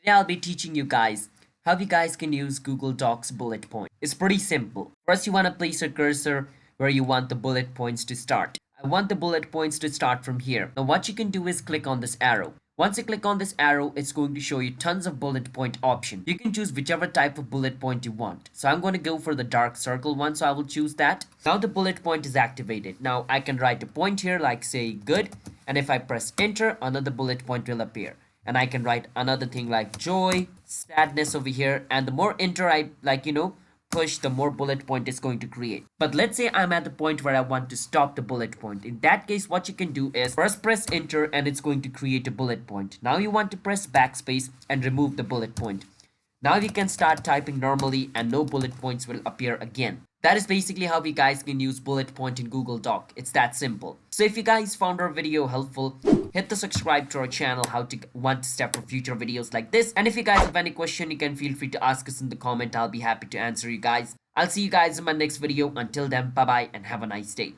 Today I'll be teaching you guys how you guys can use Google Docs bullet point. It's pretty simple. First you want to place your cursor where you want the bullet points to start. I want the bullet points to start from here. Now what you can do is click on this arrow. Once you click on this arrow, it's going to show you tons of bullet point options. You can choose whichever type of bullet point you want. So I'm going to go for the dark circle one, so I will choose that. Now the bullet point is activated. Now I can write a point here like say good, and if I press enter, another bullet point will appear. And I can write another thing like joy, sadness over here, and the more enter I push, the more bullet point is going to create. But let's say I'm at the point where I want to stop the bullet point. In that case, what you can do is first press enter and it's going to create a bullet point. Now you want to press backspace and remove the bullet point. Now you can start typing normally and no bullet points will appear again. That is basically how you guys can use bullet point in Google Doc. It's that simple. So if you guys found our video helpful, hit the subscribe to our channel how to want to step for future videos like this. And if you guys have any question, you can feel free to ask us in the comment. I'll be happy to answer you guys. I'll see you guys in my next video. Until then, bye bye and have a nice day.